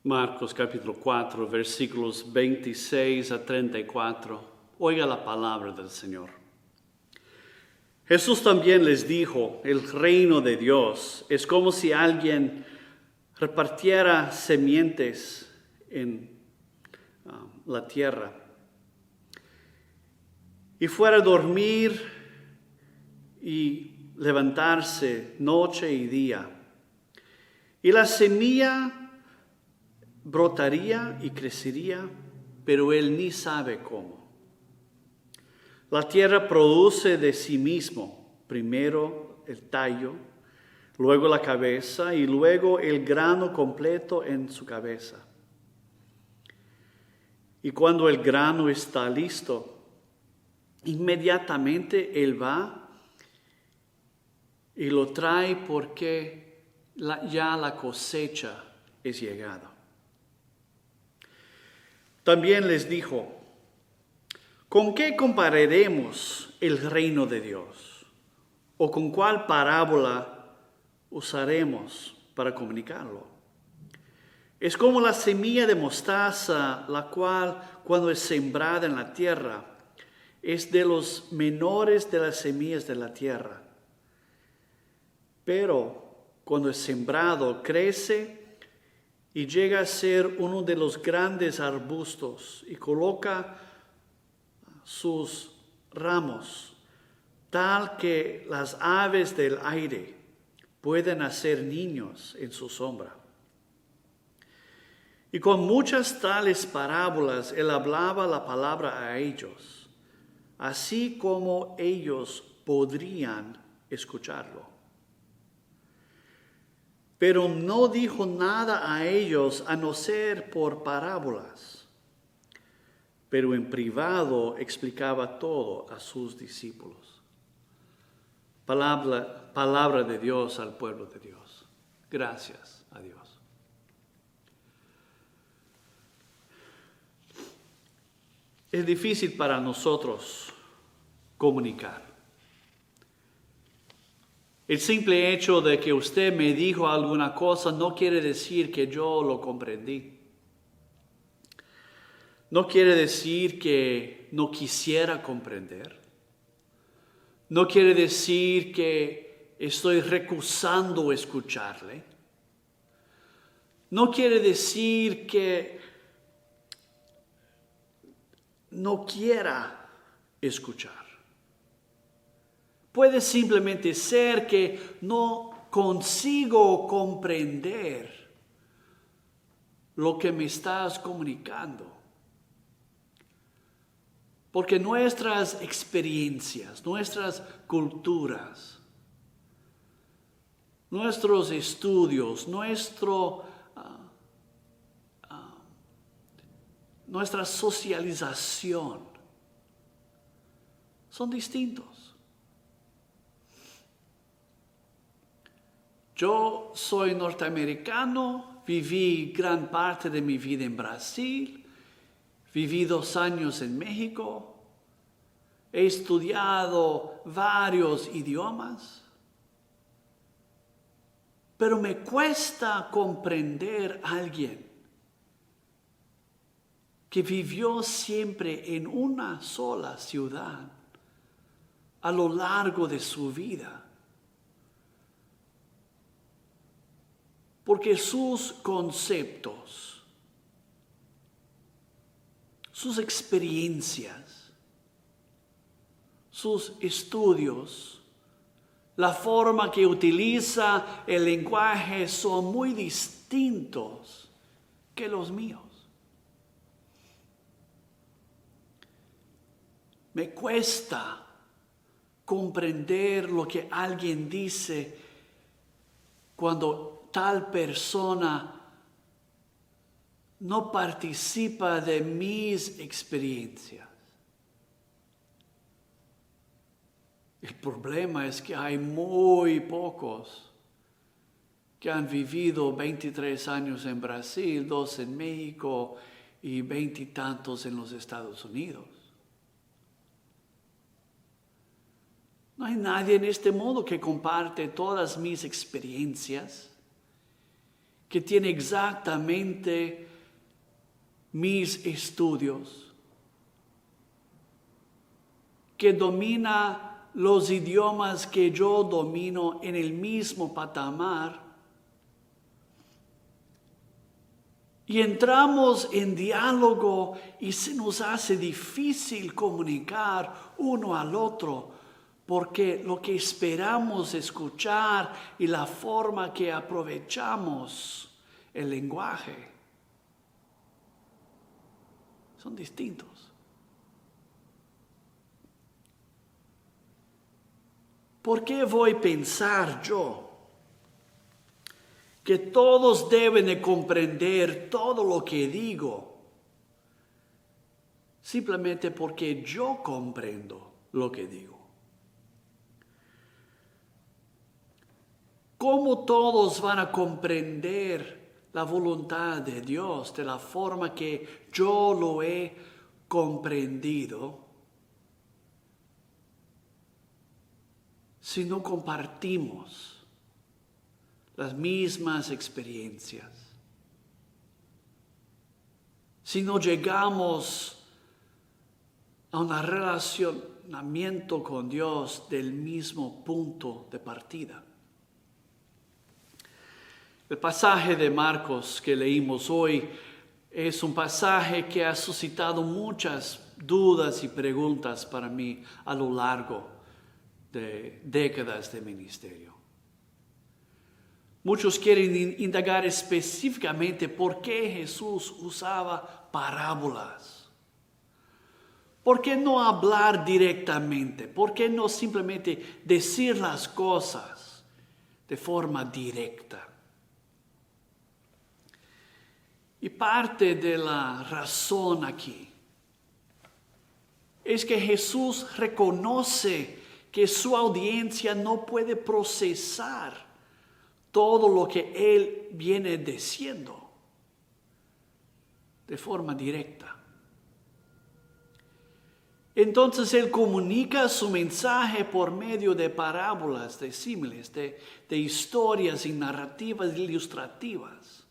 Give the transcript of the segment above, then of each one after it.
Marcos capítulo 4, versículos 26 a 34. Oiga la palabra del Señor. Jesús también les dijo, el reino de Dios es como si alguien repartiera semillas en la tierra y fuera a dormir y levantarse noche y día. Y la semilla brotaría y crecería, pero él ni sabe cómo. La tierra produce de sí mismo, primero el tallo, luego la cabeza y luego el grano completo en su cabeza. Y cuando el grano está listo, inmediatamente él va y lo trae porque ya la cosecha es llegada. También les dijo, ¿con qué compararemos el reino de Dios? ¿O con cuál parábola usaremos para comunicarlo? Es como la semilla de mostaza, la cual, cuando es sembrada en la tierra, es de los menores de las semillas de la tierra. Pero cuando es sembrado, crece y llega a ser uno de los grandes arbustos y coloca sus ramos tal que las aves del aire pueden hacer niños en su sombra. Y con muchas tales parábolas él hablaba la palabra a ellos, así como ellos podrían escucharlo. Pero no dijo nada a ellos a no ser por parábolas. Pero en privado explicaba todo a sus discípulos. Palabra de Dios al pueblo de Dios. Gracias a Dios. Es difícil para nosotros comunicar. El simple hecho de que usted me dijo alguna cosa no quiere decir que yo lo comprendí. No quiere decir que no quisiera comprender. No quiere decir que estoy recusando escucharle. No quiere decir que no quiera escuchar. Puede simplemente ser que no consigo comprender lo que me estás comunicando. Porque nuestras experiencias, nuestras culturas, nuestros estudios, nuestra socialización son distintos. Yo soy norteamericano, viví gran parte de mi vida en Brasil, viví 2 años en México, he estudiado varios idiomas, pero me cuesta comprender a alguien que vivió siempre en una sola ciudad a lo largo de su vida. Porque sus conceptos, sus experiencias, sus estudios, la forma que utiliza el lenguaje son muy distintos que los míos. Me cuesta comprender lo que alguien dice cuando tal persona no participa de mis experiencias. El problema es que hay muy pocos que han vivido 23 años en Brasil, 2 en México y 20 y tantos en los Estados Unidos. No hay nadie en este mundo que comparte todas mis experiencias, que tiene exactamente mis estudios, que domina los idiomas que yo domino en el mismo patamar, y entramos en diálogo y se nos hace difícil comunicar uno al otro, porque lo que esperamos escuchar y la forma que aprovechamos el lenguaje son distintos. ¿Por qué voy a pensar yo que todos deben de comprender todo lo que digo? Simplemente porque yo comprendo lo que digo. ¿Cómo todos van a comprender la voluntad de Dios de la forma que yo lo he comprendido si no compartimos las mismas experiencias? Si no llegamos a un relacionamiento con Dios del mismo punto de partida. El pasaje de Marcos que leímos hoy es un pasaje que ha suscitado muchas dudas y preguntas para mí a lo largo de décadas de ministerio. Muchos quieren indagar específicamente por qué Jesús usaba parábolas. ¿Por qué no hablar directamente? ¿Por qué no simplemente decir las cosas de forma directa? Y parte de la razón aquí es que Jesús reconoce que su audiencia no puede procesar todo lo que Él viene diciendo de forma directa. Entonces Él comunica su mensaje por medio de parábolas, de símiles, de historias y narrativas ilustrativas,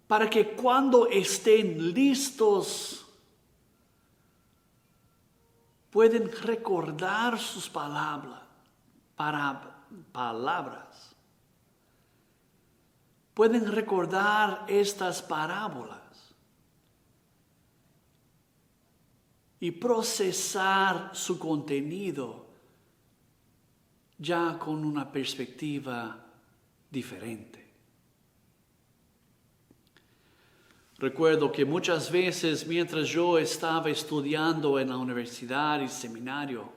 para que cuando estén listos pueden recordar sus palabras, pueden recordar estas parábolas y procesar su contenido ya con una perspectiva diferente. Recuerdo que muchas veces mientras yo estaba estudiando en la universidad y seminario,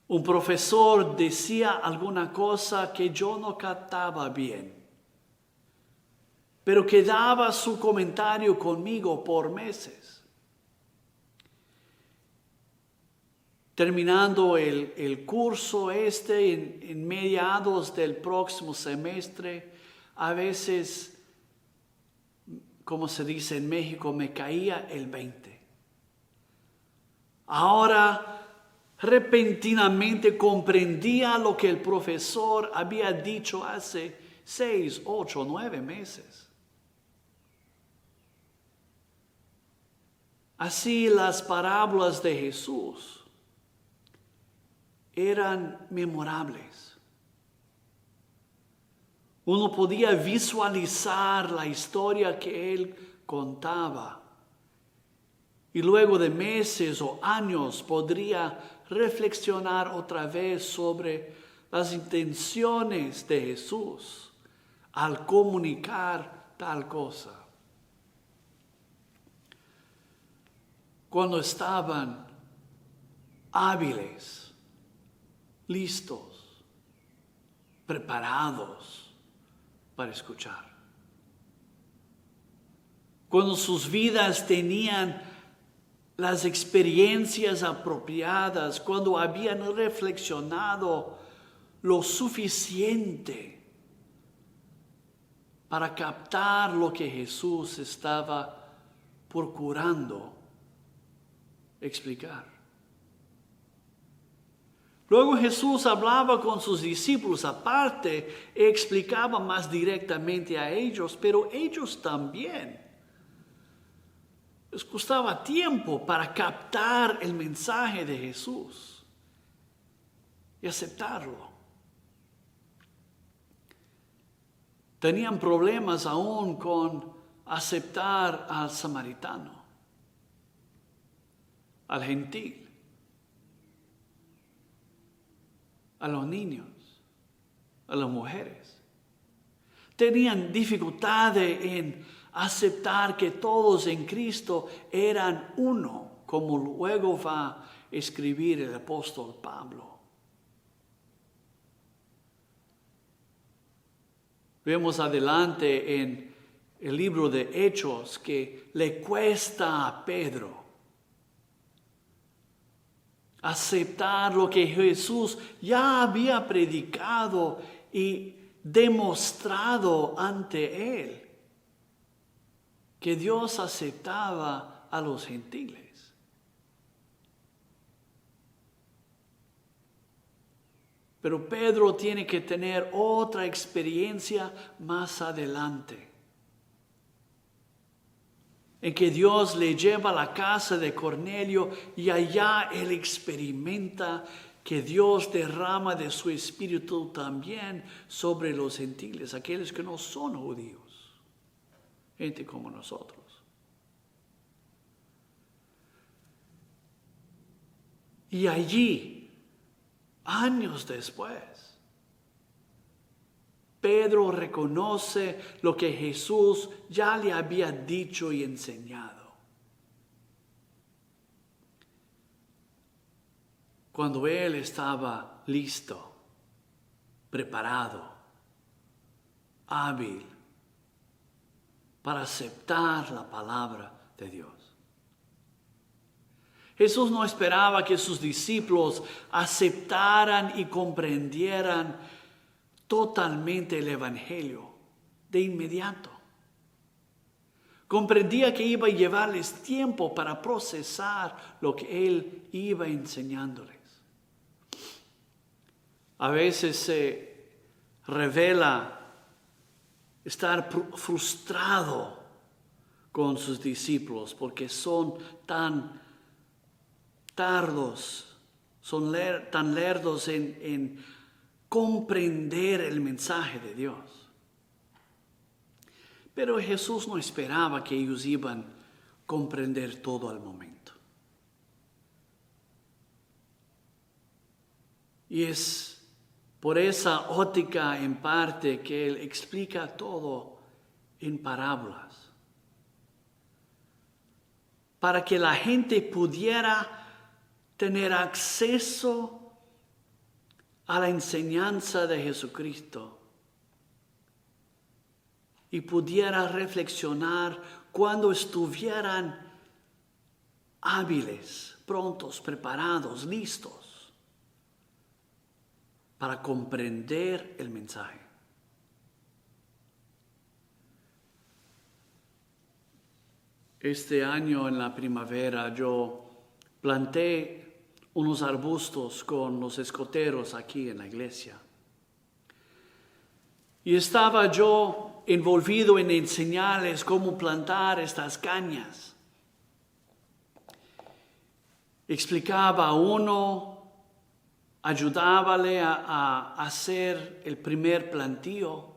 un profesor decía alguna cosa que yo no captaba bien, pero quedaba su comentario conmigo por meses. Terminando el curso en mediados del próximo semestre, a veces, como se dice en México, me caía el 20. Ahora, repentinamente comprendía lo que el profesor había dicho hace 6, 8, 9 meses. Así las parábolas de Jesús eran memorables. Uno podía visualizar la historia que Él contaba y luego de meses o años podría reflexionar otra vez sobre las intenciones de Jesús al comunicar tal cosa. Cuando estaban hábiles, listos, preparados para escuchar. Cuando sus vidas tenían las experiencias apropiadas, cuando habían reflexionado lo suficiente para captar lo que Jesús estaba procurando explicar. Luego Jesús hablaba con sus discípulos aparte y explicaba más directamente a ellos, pero ellos también. Les costaba tiempo para captar el mensaje de Jesús y aceptarlo. Tenían problemas aún con aceptar al samaritano, al gentil, a los niños, a las mujeres. Tenían dificultades en aceptar que todos en Cristo eran uno, como luego va a escribir el apóstol Pablo. Vemos adelante en el libro de Hechos que le cuesta a Pedro aceptar lo que Jesús ya había predicado y demostrado ante él, que Dios aceptaba a los gentiles. Pero Pedro tiene que tener otra experiencia más adelante, en que Dios le lleva a la casa de Cornelio y allá él experimenta que Dios derrama de su espíritu también sobre los gentiles, aquellos que no son judíos, gente como nosotros. Y allí, años después, Pedro reconoce lo que Jesús ya le había dicho y enseñado. Cuando él estaba listo, preparado, hábil para aceptar la palabra de Dios. Jesús no esperaba que sus discípulos aceptaran y comprendieran totalmente el Evangelio de inmediato. Comprendía que iba a llevarles tiempo para procesar lo que Él iba enseñándoles. A veces se revela estar frustrado con sus discípulos porque son tan tardos, son tan lerdos en comprender el mensaje de Dios. Pero Jesús no esperaba que ellos iban a comprender todo al momento. Y es por esa óptica en parte que Él explica todo en parábolas, para que la gente pudiera tener acceso a la enseñanza de Jesucristo y pudiera reflexionar cuando estuvieran hábiles, prontos, preparados, listos para comprender el mensaje. Este año en la primavera yo planté unos arbustos con los escoteros aquí en la iglesia. Y estaba yo envolvido en enseñarles cómo plantar estas cañas. Explicaba a uno, ayudábale a hacer el primer plantío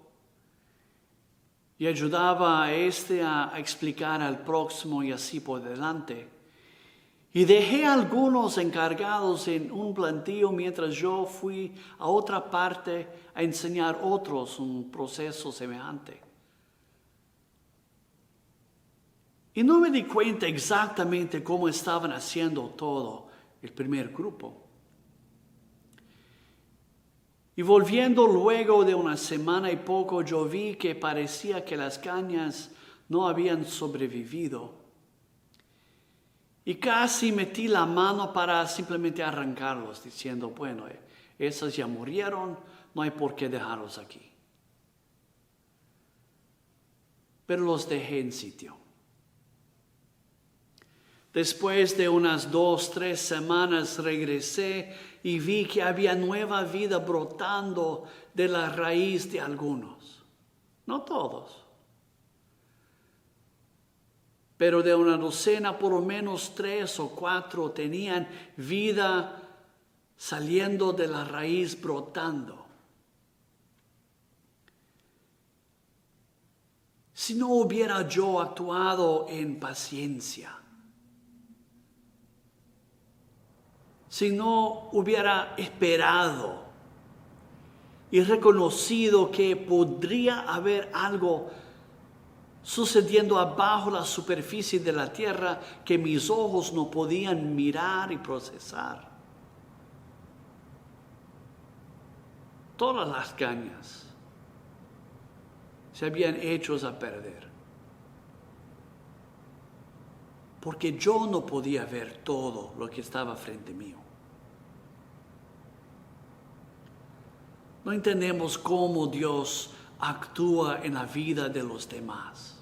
y ayudaba a a explicar al próximo y así por delante. Y dejé a algunos encargados en un plantío mientras yo fui a otra parte a enseñar a otros un proceso semejante. Y no me di cuenta exactamente cómo estaban haciendo todo el primer grupo. Y volviendo luego de una semana y poco, yo vi que parecía que las cañas no habían sobrevivido. Y casi metí la mano para simplemente arrancarlos, diciendo, bueno, esas ya murieron, no hay por qué dejarlos aquí. Pero los dejé en sitio. Después de unas 2, 3 semanas regresé y vi que había nueva vida brotando de la raíz de algunos. No todos, pero de una docena por lo menos 3 o 4 tenían vida saliendo de la raíz, brotando. Si no hubiera yo actuado en paciencia, si no hubiera esperado y reconocido que podría haber algo sucediendo abajo la superficie de la tierra que mis ojos no podían mirar y procesar, todas las cañas se habían hecho a perder. Porque yo no podía ver todo lo que estaba frente mío. No entendemos cómo Dios actúa en la vida de los demás.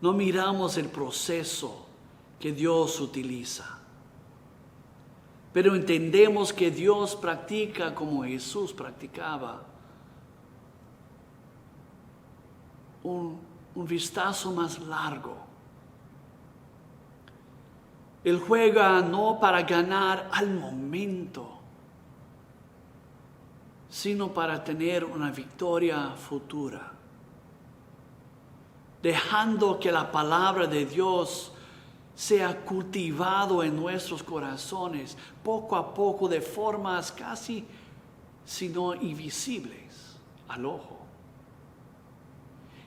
No miramos el proceso que Dios utiliza. Pero entendemos que Dios practica como Jesús practicaba. Un vistazo más largo. Él juega no para ganar al momento, sino para tener una victoria futura. Dejando que la palabra de Dios sea cultivado en nuestros corazones, poco a poco, de formas casi, sino invisibles al ojo.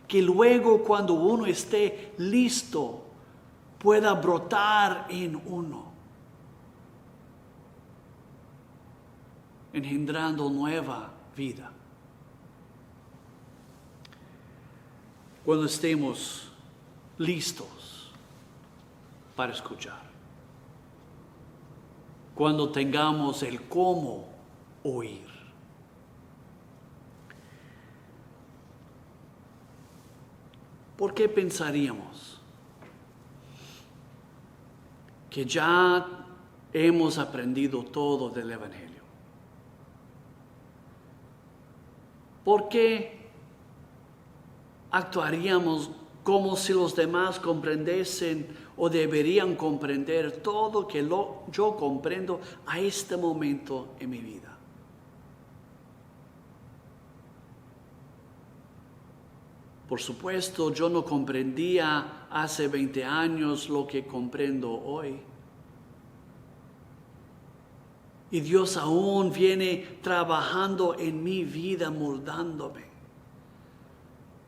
Que luego, cuando uno esté listo, pueda brotar en uno, engendrando nueva vida. Cuando estemos listos para escuchar, cuando tengamos el cómo oír. ¿Por qué pensaríamos que ya hemos aprendido todo del Evangelio? ¿Por qué actuaríamos como si los demás comprendiesen o deberían comprender todo que yo comprendo a este momento en mi vida? Por supuesto, yo no comprendía hace 20 años lo que comprendo hoy. Y Dios aún viene trabajando en mi vida, moldándome,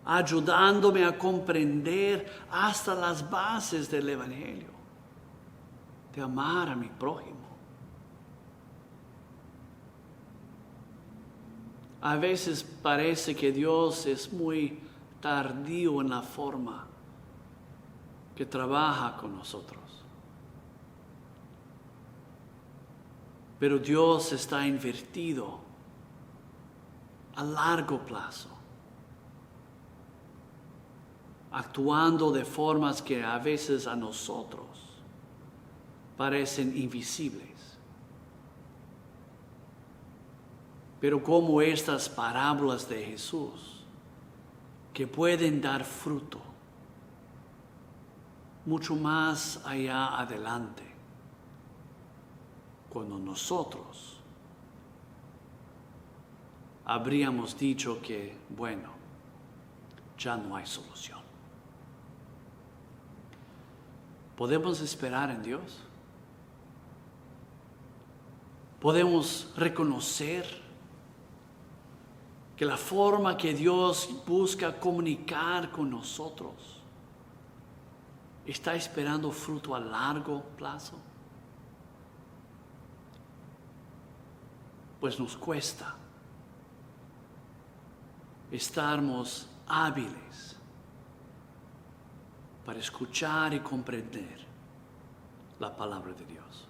ayudándome a comprender hasta las bases del Evangelio, de amar a mi prójimo. A veces parece que Dios es muy tardío en la forma que trabaja con nosotros. Pero Dios está invertido a largo plazo, actuando de formas que a veces a nosotros parecen invisibles. Pero como estas parábolas de Jesús, que pueden dar fruto mucho más allá adelante, cuando nosotros habríamos dicho que, bueno, ya no hay solución. ¿Podemos esperar en Dios? ¿Podemos reconocer que la forma que Dios busca comunicar con nosotros está esperando fruto a largo plazo? Pues nos cuesta. Estarmos hábiles para escuchar y comprender la palabra de Dios.